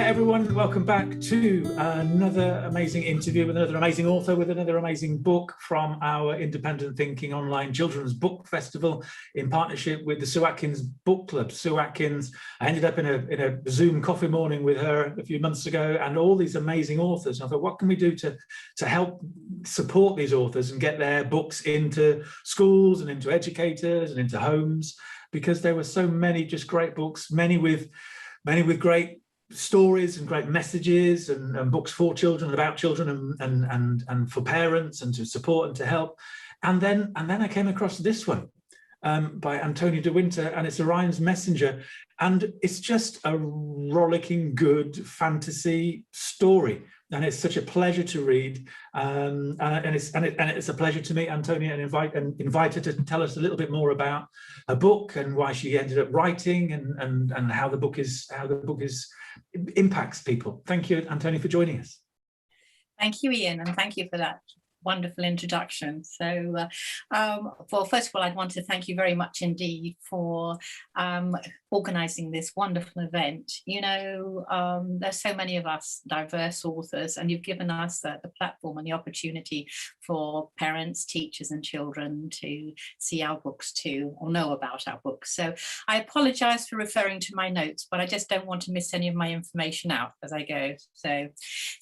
everyone, welcome back to another amazing interview with another amazing author with another amazing book from our Independent Thinking Online Children's Book Festival in partnership with the Sue Atkins Book Club. Sue Atkins, I ended up in a Zoom coffee morning with her a few months ago, and all these amazing authors. And I thought, what can we do to help support these authors and get their books into schools and into educators and into homes? Because there were so many just great books, many with great stories and great messages, and books for children, about children, and for parents, and to support and to help. And then I came across this one by Antonia de Winter, and it's Orion's Messenger, and it's just a rollicking good fantasy story, and it's such a pleasure to read, and it's a pleasure to meet Antonia and invite her to tell us a little bit more about her book and why she ended up writing, and how the book impacts people. Thank you, Antonia, for joining us. Thank you, Ian, and thank you for that wonderful introduction. So, well, first of all, I'd want to thank you very much indeed for organising this wonderful event. You know, there's so many of us diverse authors, and you've given us the platform and the opportunity for parents, teachers and children to see our books too, or know about our books. So I apologise for referring to my notes, but I just don't want to miss any of my information out as I go. So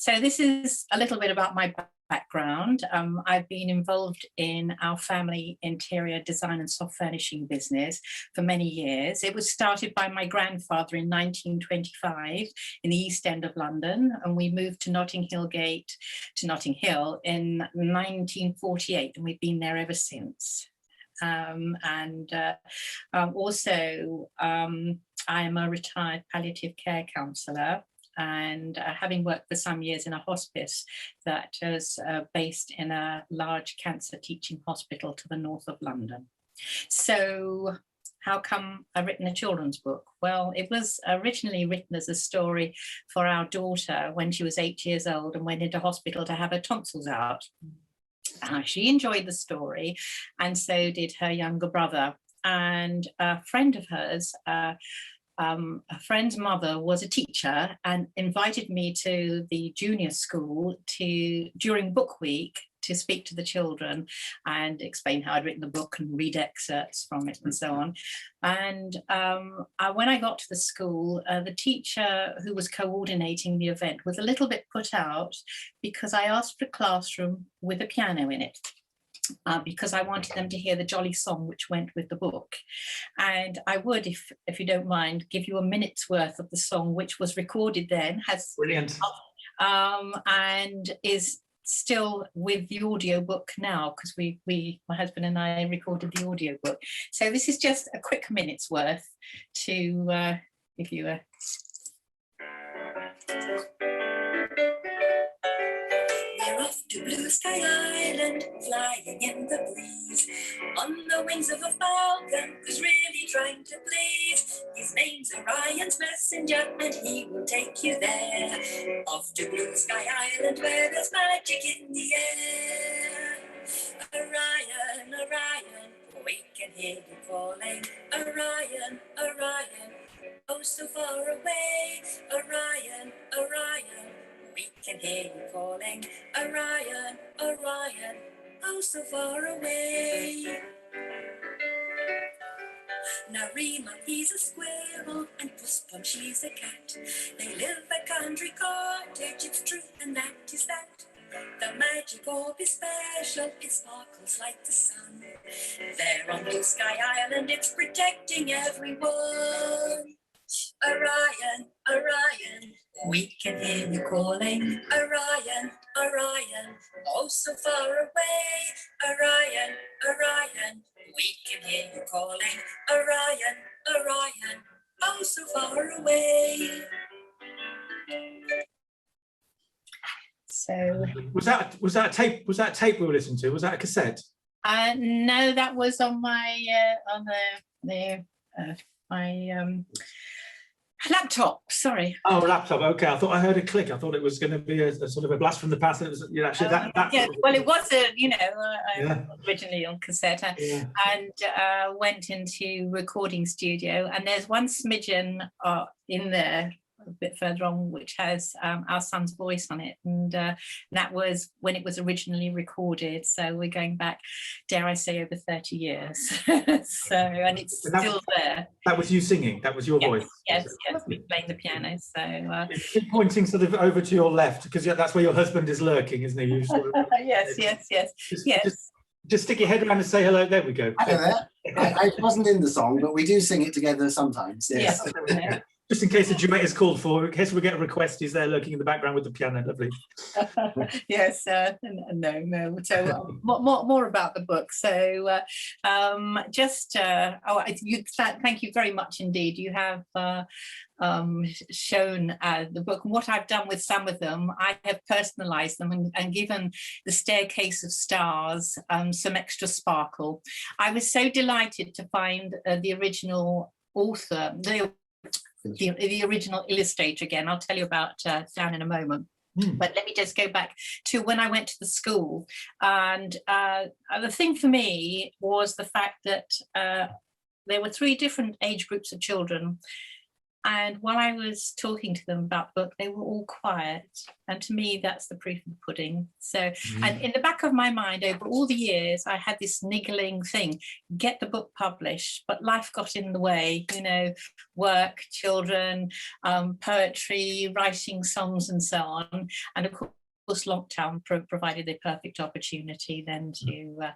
this is a little bit about my background. I've been involved in our family interior design and soft furnishing business for many years. It was started by my grandfather in 1925 in the East End of London, and we moved to Notting Hill in 1948, and we've been there ever since. Also, I am a retired palliative care counsellor, and having worked for some years in a hospice that is based in a large cancer teaching hospital to the north of London. So how come I've written a children's book? Well, it was originally written as a story for our daughter when she was 8 years old and went into hospital to have her tonsils out. She enjoyed the story, and so did her younger brother. And a friend of hers, a friend's mother was a teacher and invited me to the junior school during book week to speak to the children and explain how I'd written the book and read excerpts from it and so on. And when I got to the school, the teacher who was coordinating the event was a little bit put out because I asked for a classroom with a piano in it. Because I wanted them to hear the jolly song which went with the book. And I would, if you don't mind, give you a minute's worth of the song, which was recorded then, Brilliant. And is still with the audiobook now, because my husband and I recorded the audiobook. So this is just a quick minute's worth to give you a... Off to Blue Sky Island, flying in the breeze, on the wings of a falcon who's really trying to please. His name's Orion's Messenger, and he will take you there. Off to Blue Sky Island, where there's magic in the air. Orion, Orion, we can hear you calling. Orion, Orion, oh so far away. Orion, Orion, we can hear you calling. Orion, Orion, oh so far away. Now Rima, he's a squirrel, and Puspon, she's a cat. They live a country cottage, it's true, and that is that. The magic orb is special, it sparkles like the sun. There on Blue Sky Island, it's protecting everyone. Orion, Orion, we can hear you calling. Orion, Orion, oh so far away. Orion, Orion, we can hear you calling. Orion, Orion, oh so far away. So was that a tape? Was that a tape we were listening to? Was that a cassette? No, that was on my laptop. Sorry. Oh, laptop. Okay, I thought I heard a click. I thought it was going to be a sort of a blast from the past. It was, actually that. Yeah. Well, it was originally on cassette, and went into recording studio. And there's one smidgen in there a bit further on, which has our son's voice on it, and that was when it was originally recorded. So we're going back, dare I say, over 30 years. So, and it's still there. That was you singing. That was your voice. Yes, me playing the piano. So keep pointing sort of over to your left, because that's where your husband is lurking, isn't he? You sort of, yes. Just stick your head around and say hello. There we go. Hello there. I wasn't in the song, but we do sing it together sometimes. Yes. Just in case a duet is called for, in case we get a request, he's there looking in the background with the piano. Lovely. Yes, no. So more about the book. So thank you very much indeed. You have shown the book, and what I've done with some of them, I have personalized them and given the Staircase of Stars some extra sparkle. I was so delighted to find the original author, the original illustrator again. I'll tell you about Dan in a moment. But let me just go back to when I went to the school. And the thing for me was the fact that there were 3 different age groups of children. And while I was talking to them about the book, they were all quiet. And to me, that's the proof of the pudding. So, and in the back of my mind, over all the years, I had this niggling thing, get the book published, but life got in the way, work, children, poetry, writing songs and so on. And of course, lockdown provided the perfect opportunity then to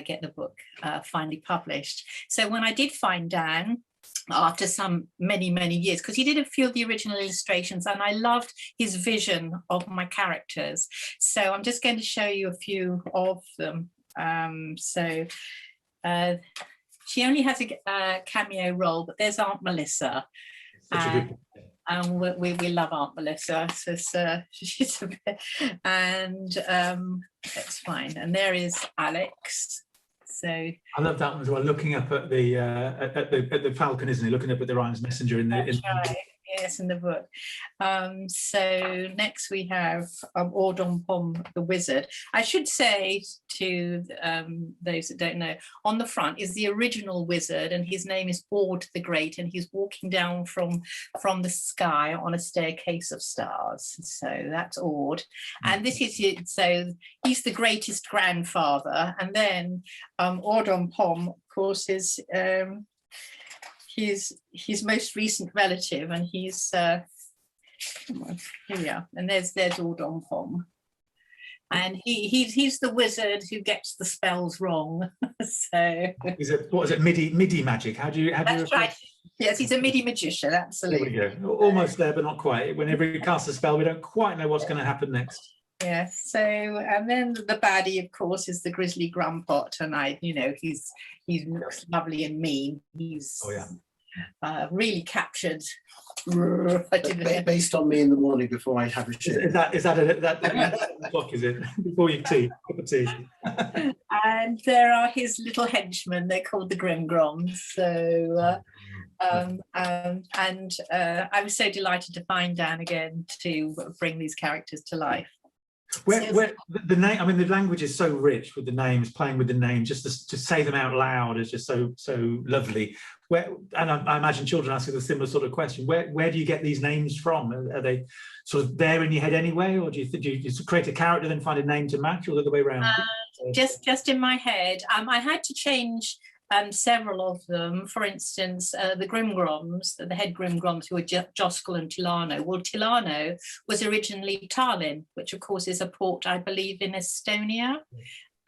get the book finally published. So when I did find Dan, after some many years, because he did a few of the original illustrations and I loved his vision of my characters. So I'm just going to show you a few of them. She only has a cameo role, but there's Aunt Melissa. We love Aunt Melissa. So she's a bit, and that's fine. And there is Alex. So I love that one as well. Looking up at the Falcon, isn't he? Looking up at the Ryan's Messenger in the. Right. Yes, in the book. So next we have Ordon Pom the Wizard. I should say to those that don't know, on the front is the original wizard, and his name is Ord the Great, and he's walking down from the sky on a staircase of stars. So that's Ord, and this is it. So he's the greatest grandfather, and then Ordon Pom, of course, is his most recent relative, and he's here we are, and there's Ordon Pom, and he's the wizard who gets the spells wrong. So what is it, MIDI magic? How do you that's right. Yes, he's a MIDI magician, absolutely. There we go. Almost there, but not quite. Whenever he casts a spell, we don't quite know what's going to happen next. Yes. So, and then the baddie, of course, is the Grizzly Grumpot, and he looks lovely and mean. He's really captured. Based on me in the morning before I have a shit. Is that clock? Is it before your tea? Cup of tea. And there are his little henchmen. They're called the Grimgroms. So. I was so delighted to find Dan again to bring these characters to life. Where the name, I mean, the language is so rich with the names, playing with the names, just to say them out loud is just so lovely. And I imagine children asking a similar sort of question. Where do you get these names from? Are they sort of there in your head anyway, or do you create a character then find a name to match, or the other way around? Just in my head. I had to change several of them. For instance, the Grimgroms, the head Grimgroms, who were Joskel and Tilano. Well, Tilano was originally Tallinn, which of course is a port, I believe, in Estonia.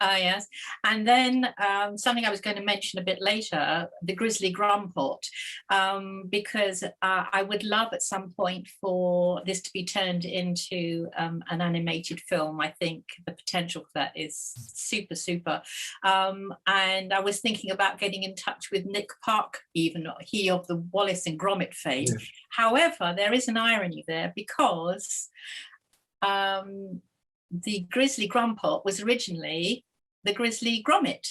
Yes. And then something I was going to mention a bit later, the Grizzly Grumpot, because I would love at some point for this to be turned into an animated film. I think the potential for that is super. And I was thinking about getting in touch with Nick Park, even he of the Wallace and Gromit fame. Yeah. However, there is an irony there, because the Grizzly Grumpot was originally the Grizzly Gromit,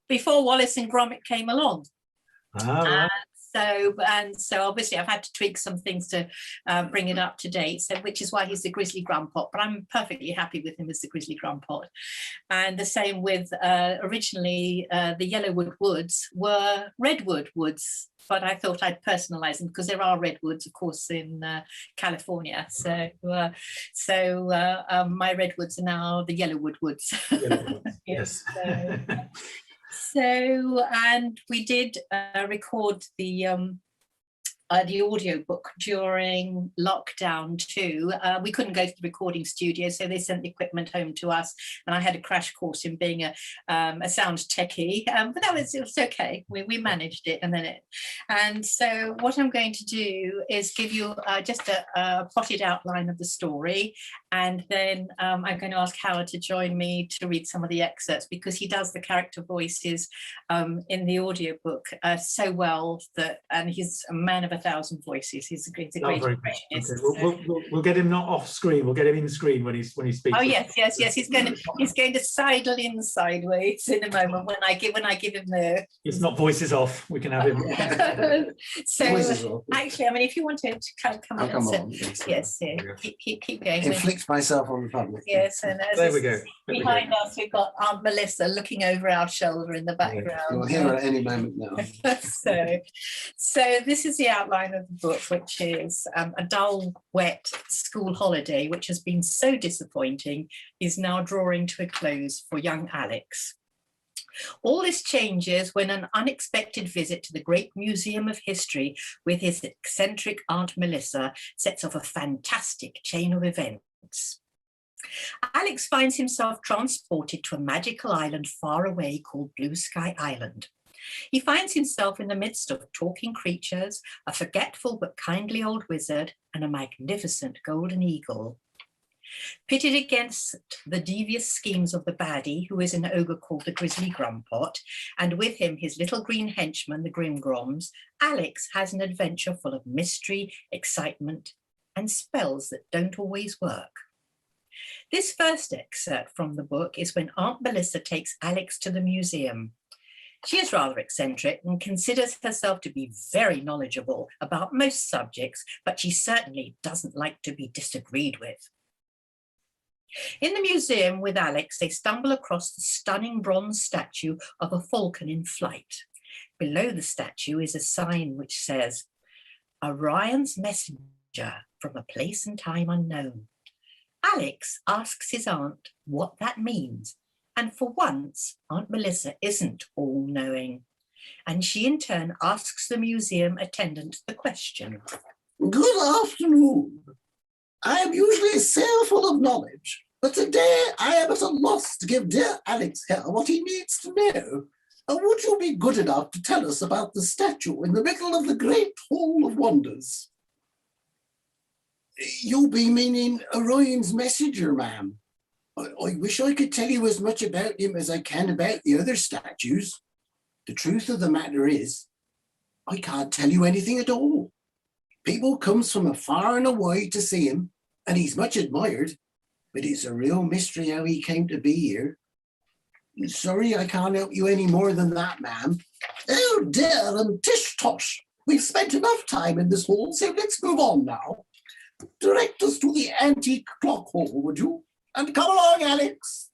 before Wallace and Gromit came along. Right. So obviously I've had to tweak some things to bring it up to date, so which is why he's the grizzly grandpot, but I'm perfectly happy with him as the grizzly grandpot. And the same with originally the Yellowwood Woods were redwood woods, but I thought I'd personalize them because there are redwoods, of course, in California. So my redwoods are now the Yellowwood Woods. Yes. So, and we did record the audiobook during lockdown too. We couldn't go to the recording studio, so they sent the equipment home to us, and I had a crash course in being a sound techie, but it was okay. We managed it, and so what I'm going to do is give you just a potted outline of the story, and then I'm going to ask Howard to join me to read some of the excerpts, because he does the character voices in the audiobook so well and he's a man of 1,000 voices. He's a great impressionist. Okay. We'll get him not off screen. We'll get him in screen when he speaks. Oh yes. He's going to sidle in sideways in a moment when I give him the. It's not voices off. We can have him. So actually, I mean, if you want to come on. Yes. Keep going. Inflict myself on the public. Yes, and there we go. Behind us, we've got Aunt Melissa looking over our shoulder in the background. You'll hear her at any moment now. So this is the outline of the book, which is a dull, wet school holiday, which has been so disappointing, is now drawing to a close for young Alex. All this changes when an unexpected visit to the Great Museum of History with his eccentric Aunt Melissa sets off a fantastic chain of events. Alex finds himself transported to a magical island far away called Blue Sky Island. He finds himself in the midst of talking creatures, a forgetful but kindly old wizard, and a magnificent golden eagle. Pitted against the devious schemes of the baddie, who is an ogre called the Grizzly Grumpot, and with him his little green henchman, the Grimgroms, Alex has an adventure full of mystery, excitement, and spells that don't always work. This first excerpt from the book is when Aunt Melissa takes Alex to the museum. She is rather eccentric and considers herself to be very knowledgeable about most subjects, but she certainly doesn't like to be disagreed with. In the museum with Alex, they stumble across the stunning bronze statue of a falcon in flight. Below the statue is a sign which says, "Orion's messenger from a place and time unknown." Alex asks his aunt what that means, and for once, Aunt Melissa isn't all-knowing, and she in turn asks the museum attendant the question. "Good afternoon. I am usually so full of knowledge, but today I am at a loss to give dear Alex here what he needs to know. Would you be good enough to tell us about the statue in the middle of the Great Hall of Wonders?" "You be meaning Orion's messenger, ma'am. I wish I could tell you as much about him as I can about the other statues. The truth of the matter is, I can't tell you anything at all. People comes from afar and away to see him, and he's much admired, but it's a real mystery how he came to be here. Sorry I can't help you any more than that, ma'am." "Oh dear, and tish tosh. We've spent enough time in this hall, so let's move on now. Direct us to the antique clock hall, would you? And come along, Alex."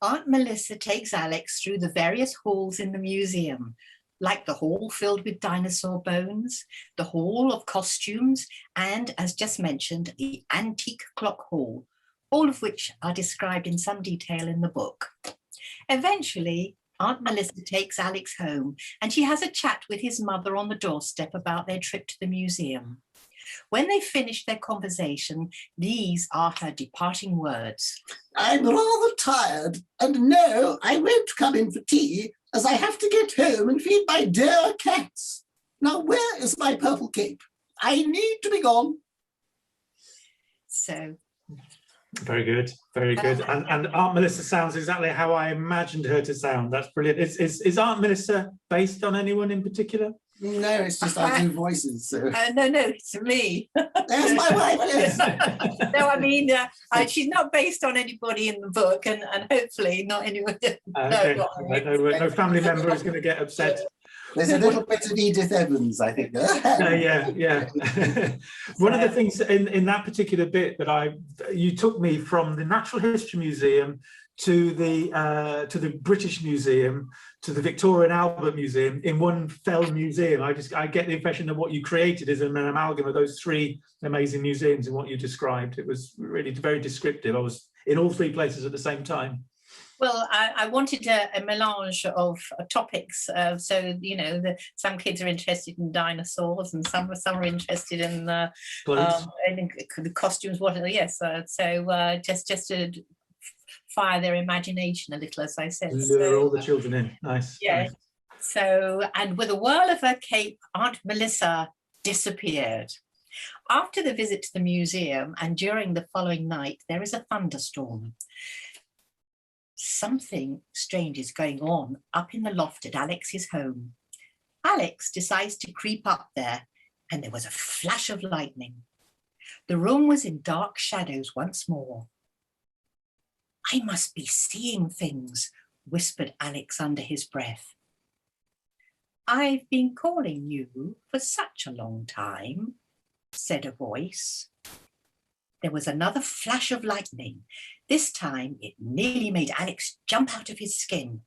Aunt Melissa takes Alex through the various halls in the museum, like the hall filled with dinosaur bones, the hall of costumes, and, as just mentioned, the antique clock hall, all of which are described in some detail in the book. Eventually, Aunt Melissa takes Alex home, and she has a chat with his mother on the doorstep about their trip to the museum. When they finish their conversation, these are her departing words. "I'm rather tired, and no, I won't come in for tea, as I have to get home and feed my dear cats. Now, where is my purple cape? I need to be gone." So. Very good, very good. And Aunt Melissa sounds exactly how I imagined her to sound. That's brilliant. Is Aunt Melissa based on anyone in particular? No, it's just I do voices. So. No, it's me. "There's my wife." Yes. No, I mean, she's not based on anybody in the book, and hopefully not anyone. Okay. No family member is going to get upset. There's a little bit of Edith Evans, I think. Yeah. One of the things in that particular bit that you took me from the Natural History Museum to the British Museum to the Victoria and Albert Museum in one fell museum. I get the impression that what you created is an amalgam of those three amazing museums in what you described. It was really very descriptive. I was in all three places at the same time. Well, I wanted a melange of topics. So, you know, some kids are interested in dinosaurs and some are interested in the costumes, whatever. Yes. So just to fire their imagination a little, as I said. Lure all the children in. Nice. Yeah. Nice. So, and with a whirl of her cape, Aunt Melissa disappeared. After the visit to the museum and during the following night, there is a thunderstorm. Something strange is going on up in the loft at Alex's home. Alex decides to creep up there, and there was a flash of lightning. The room was in dark shadows once more. I must be seeing things, whispered Alex under his breath. I've been calling you for such a long time, said a voice. There was another flash of lightning. This time it nearly made Alex jump out of his skin.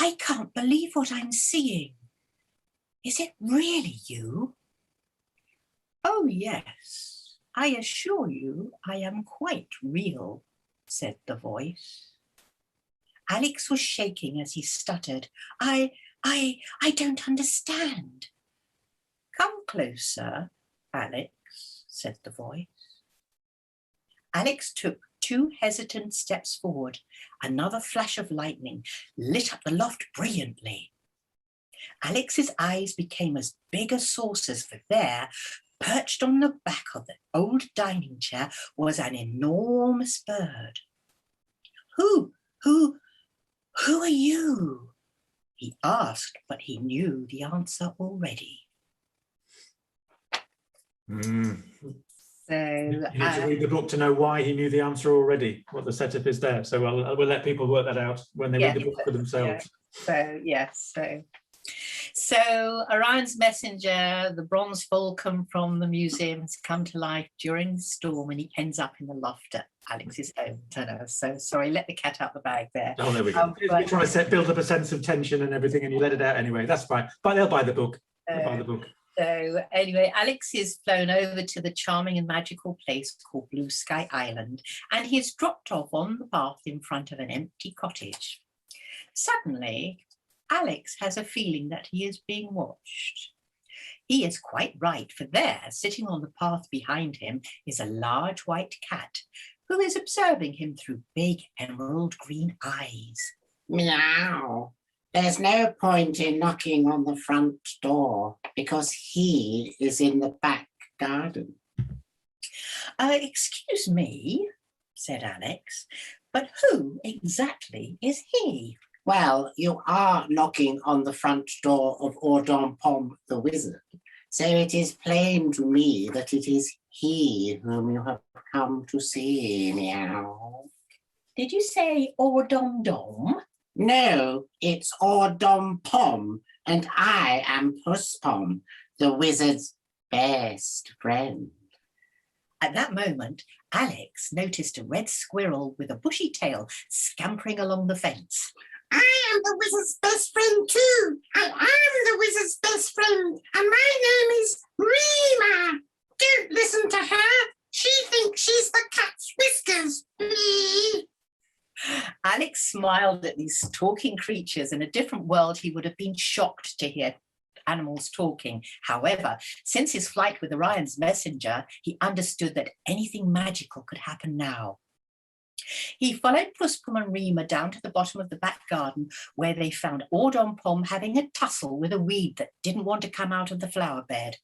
I can't believe what I'm seeing. Is it really you? Oh, yes. I assure you I am quite real, said the voice. Alex was shaking as he stuttered. I don't understand. Come closer, Alex, said the voice. Alex took 2 hesitant steps forward. Another flash of lightning lit up the loft brilliantly. Alex's eyes became as big as saucers, for there, perched on the back of the old dining chair, was an enormous bird. Who are you? He asked, but he knew the answer already. So you need to read the book to know why he knew the answer already, what the setup is there. So we'll let people work that out when they read the book for themselves. So Orion's messenger, the bronze falcon from the museum, has come to life during the storm, and he ends up in the loft at Alex's home. So sorry, let the cat out the bag there. Oh, there we go. You're trying to build up a sense of tension and everything, and you let it out anyway. That's fine. But they'll buy the book. So anyway, Alex is flown over to the charming and magical place called Blue Sky Island, and he is dropped off on the path in front of an empty cottage. Suddenly, Alex has a feeling that he is being watched. He is quite right, for there, sitting on the path behind him, is a large white cat who is observing him through big emerald green eyes. Meow. There's no point in knocking on the front door because he is in the back garden. Excuse me, said Alex, but who exactly is he? Well, you are knocking on the front door of Ordon Pom the wizard, so it is plain to me that it is he whom you have come to see. Meow. Did you say Ordon Dom? No, it's Ordon Pom, and I am Puss Pom, the wizard's best friend. At that moment, Alex noticed a red squirrel with a bushy tail scampering along the fence. I am the wizard's best friend too. I am the wizard's best friend, and my name is Rima. Don't listen to her. She thinks she's the cat's whiskers. Alex smiled at these talking creatures. In a different world, he would have been shocked to hear animals talking. However, since his flight with Orion's messenger, he understood that anything magical could happen now. He followed Puspum and Rima down to the bottom of the back garden, where they found Ordon Pom having a tussle with a weed that didn't want to come out of the flower bed.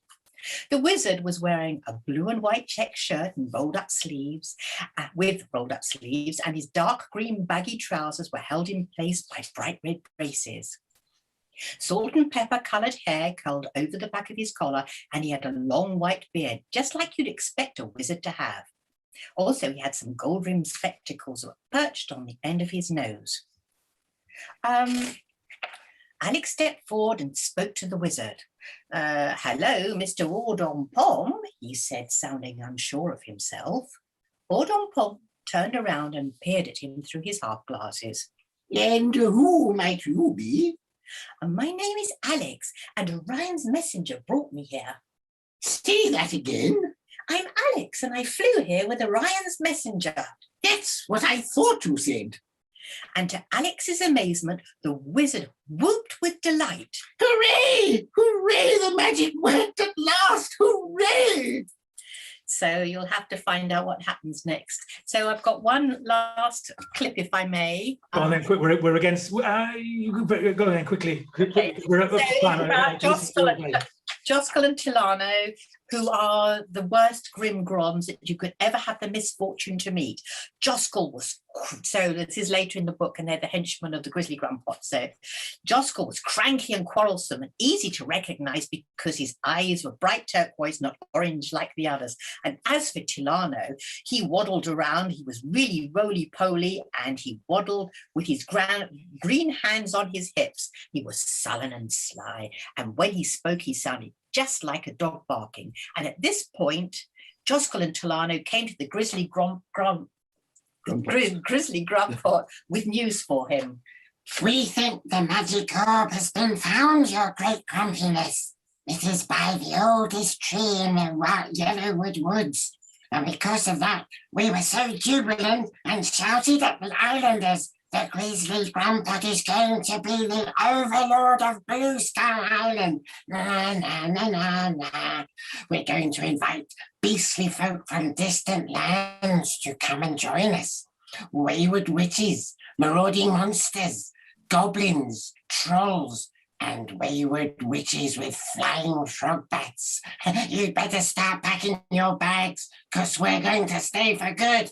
The wizard was wearing a blue and white check shirt and rolled-up sleeves, and his dark green baggy trousers were held in place by bright red braces. Salt and pepper coloured hair curled over the back of his collar, and he had a long white beard, just like you'd expect a wizard to have. Also, he had some gold-rimmed spectacles that were perched on the end of his nose. Alex stepped forward and spoke to the wizard. Hello, Mr. Ordon-Pom, he said, sounding unsure of himself. Ordon-Pom turned around and peered at him through his half-glasses. And who might you be? My name is Alex, and Orion's messenger brought me here. Say that again. I'm Alex, and I flew here with Orion's messenger. That's what I thought you said. And to Alex's amazement, the wizard whooped with delight. Hooray! Hooray! The magic worked at last! Hooray! So you'll have to find out what happens next. So I've got one last clip, if I may. Go on then, quick. We're against. You can go then quickly. Okay. We're up to time. Joskel and Tilano, who are the worst Grimgroms that you could ever have the misfortune to meet. Joskel was, so this is later in the book, and they're the henchmen of the Grizzly Grumpot. So Joskel was cranky and quarrelsome and easy to recognize because his eyes were bright turquoise, not orange like the others. And as for Tilano, he waddled around. He was really roly-poly, and he waddled with his green hands on his hips. He was sullen and sly, and when he spoke, he sounded just like a dog barking. And at this point, Joskel and Tilano came to the Grizzly Grumpot with news for him. We think the magic orb has been found, your great grumpiness. It is by the oldest tree in the Yellowwood Woods. And because of that, we were so jubilant and shouted at the islanders. The Grizzly Grumpot is going to be the overlord of Blue Sky Island. Na, na, na, na, na. We're going to invite beastly folk from distant lands to come and join us. Wayward witches, marauding monsters, goblins, trolls, and wayward witches with flying frog bats. You'd better start packing your bags, because we're going to stay for good.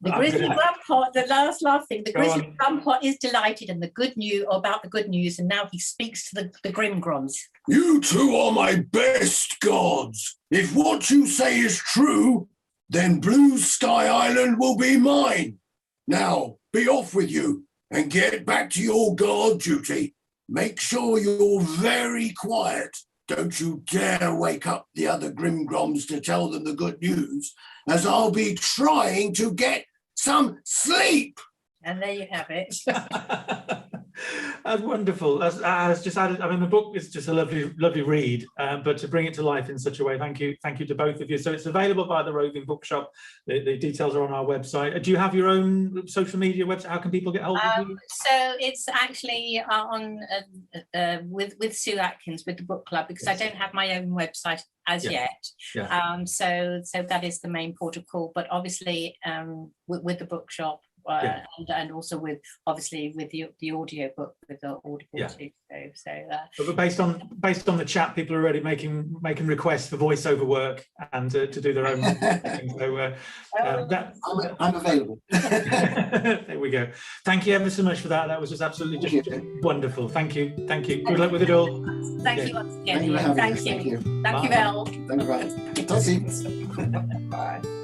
The Grizzly Grumpot, the last thing, the Grizzly Grumpot is delighted and the good news, and now he speaks to the Grimgroms. You two are my best gods. If what you say is true, then Blue Sky Island will be mine. Now, be off with you and get back to your guard duty. Make sure you're very quiet. Don't you dare wake up the other Grimgroms to tell them the good news, as I'll be trying to get some sleep. And there you have it. That's wonderful. That's just added. I mean, the book is just a lovely read, but to bring it to life in such a way, thank you to both of you. So it's available by the Roving Bookshop. The details are on our website. Do you have your own social media website? How can people get hold of you? So it's actually on with Sue Atkins with the book club, because I don't have my own website as yet. Yeah. So that is the main port of call. But obviously, with the bookshop. And also with the audio book with the Audible too. But based on the chat, people are already making requests for voiceover work and to do their own thing. So I'm available. There we go. Thank you ever so much for that. That was just absolutely just wonderful. Thank you. Good luck with it all. Thank you once again. Thank you. Thank you, Elle. Thank you. Bye. Bye.